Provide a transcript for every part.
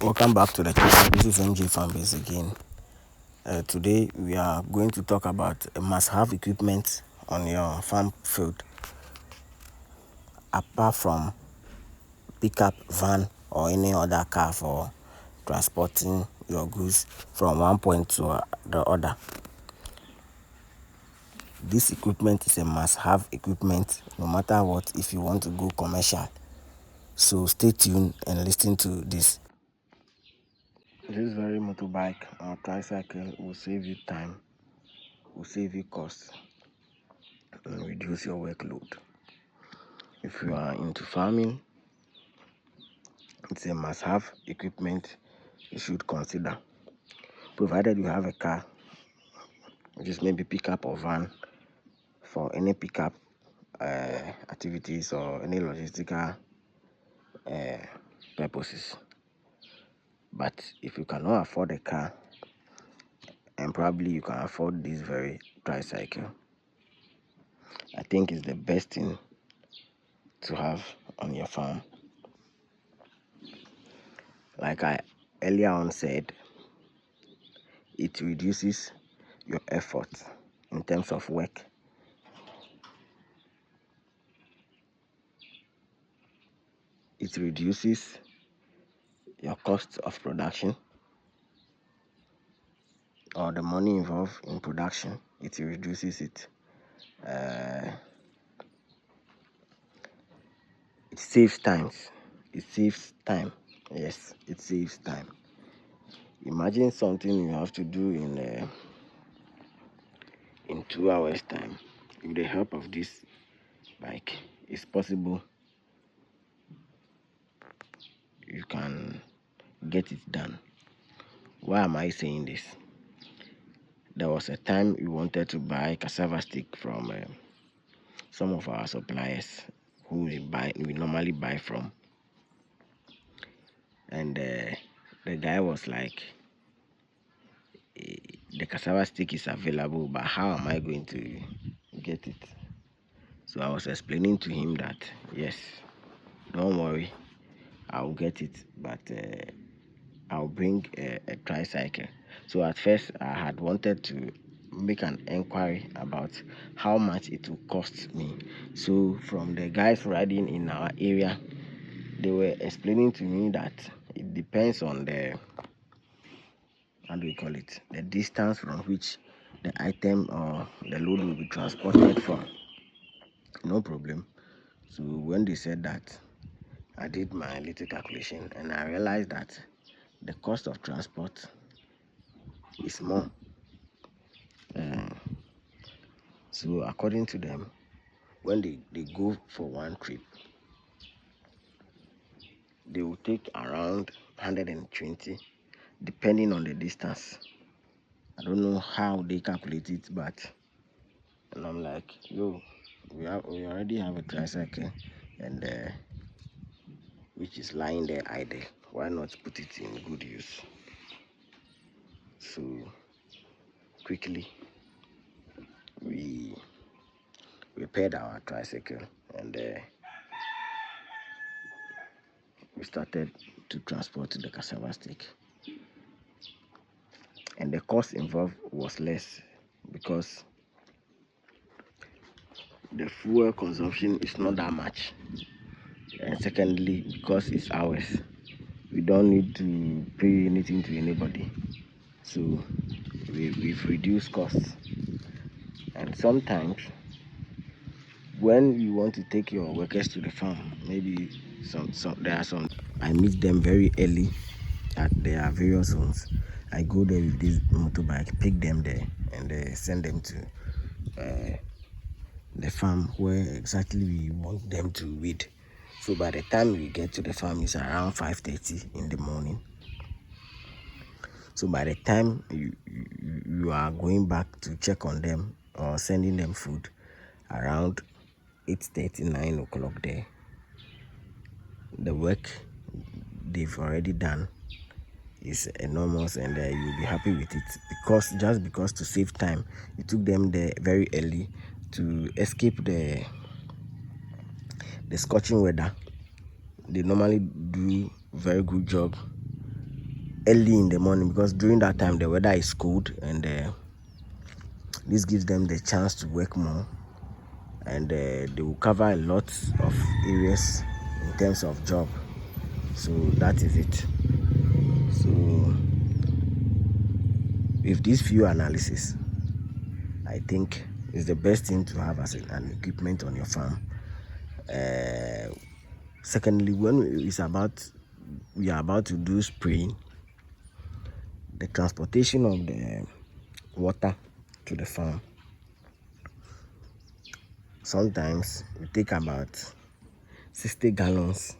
Welcome back to the channel. This is MJ Fanbase again. Today we are going to talk about must-have equipment on your farm field, apart from pickup, van, or any other car for transporting your goods from one point to the other. This equipment is a must-have equipment no matter what if you want to go commercial. So stay tuned and listen to this. This very motorbike or tricycle will save you time, will save you cost, and reduce your workload. If you are into farming, it's a must-have equipment you should consider. Provided you have a car, which is maybe pickup or van for any pickup activities or any logistical purposes. But if you cannot afford a car, and probably you can afford this very tricycle, I think it's the best thing to have on your farm. Like I earlier on said, it reduces your effort in terms of work. It reduces your cost of production or the money involved in production. It reduces it. It saves time. It saves time. Yes, it saves time. Imagine something you have to do in 2 hours time. With the help of this bike, it's possible you can get it done. Why am I saying this? There was a time we wanted to buy cassava stick from some of our suppliers who we normally buy from, and the guy was like, the cassava stick is available, but how am I going to get it? So I was explaining to him that yes, don't worry, I'll get it, but I'll bring a tricycle. So at first I had wanted to make an inquiry about how much it will cost me. So from the guys riding in our area, they were explaining to me that it depends on the, how do we call it, the distance from which the item or the load will be transported from. No problem. So when they said that, I did my little calculation and I realized that the cost of transport is more. So according to them, when they go for one trip, they will take around 120 depending on the distance. I don't know how they calculate it, but, and I'm like, yo, we already have a tricycle, and which is lying there idle. Why not put it in good use? So quickly we repaired our tricycle, and we started to transport the cassava stick, and the cost involved was less because the fuel consumption is not that much, and secondly, because it's ours, we don't need to pay anything to anybody. So we've reduced costs. And sometimes when you want to take your workers to the farm, maybe there are some, I meet them very early at their various zones. I go there with this motorbike, pick them there, and send them to the farm where exactly we want them to weed. So by the time we get to the farm, it's around 5:30 in the morning. So by the time you are going back to check on them or sending them food, around 8:30, 9 o'clock there, the work they've already done is enormous, and you'll be happy with it, because to save time, you took them there very early to escape the scorching weather. They normally do very good job early in the morning, because during that time the weather is cold, and this gives them the chance to work more, and they will cover a lot of areas in terms of job. So that is it. So with these few analysis, I think it's the best thing to have as an equipment on your farm. Secondly, when we are about to do spraying, the transportation of the water to the farm, sometimes it take about 60 gallons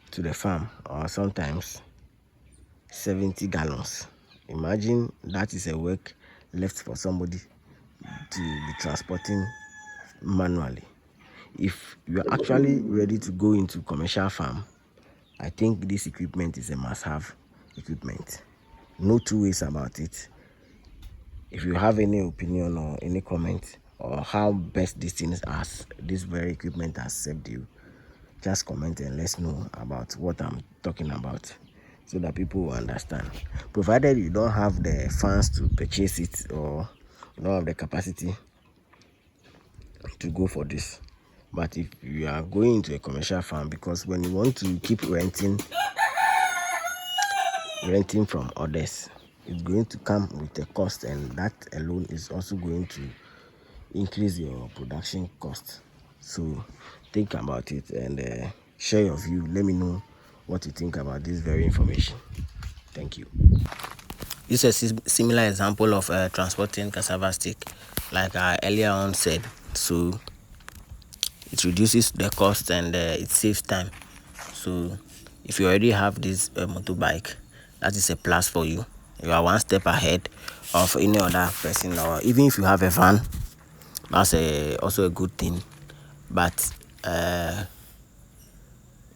to the farm, or sometimes 70 gallons. Imagine that is a work left for somebody to be transporting manually. If you are actually ready to go into commercial farm, I think this equipment is a must-have equipment. No two ways about it. If you have any opinion or any comment, or how best this very equipment has served you, just comment and let's know about what I'm talking about, so that people will understand. Provided you don't have the funds to purchase it, or you don't have the capacity to go for this. But if you are going into a commercial farm, because when you want to keep renting from others, it's going to come with a cost, and that alone is also going to increase your production cost. So think about it, and share your view. Let me know what you think about this very information. Thank you. This is a similar example of transporting cassava stick, like I earlier on said. So it reduces the cost, and it saves time. So if you already have this motorbike, that is a plus for you. You are one step ahead of any other person, or even if you have a van, that's also a good thing. But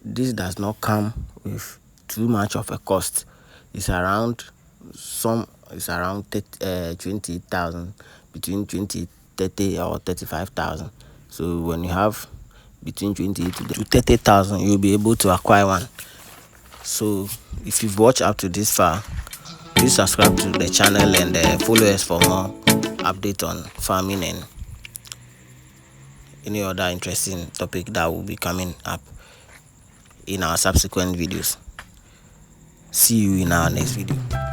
this does not come with too much of a cost. It's around 20,000, between 20, 30 or 35,000. So when you have between 20 to 30,000, you'll be able to acquire one. So if you've watched up to this far, please subscribe to the channel, and follow us for more update on farming and any other interesting topic that will be coming up in our subsequent videos. See you in our next video.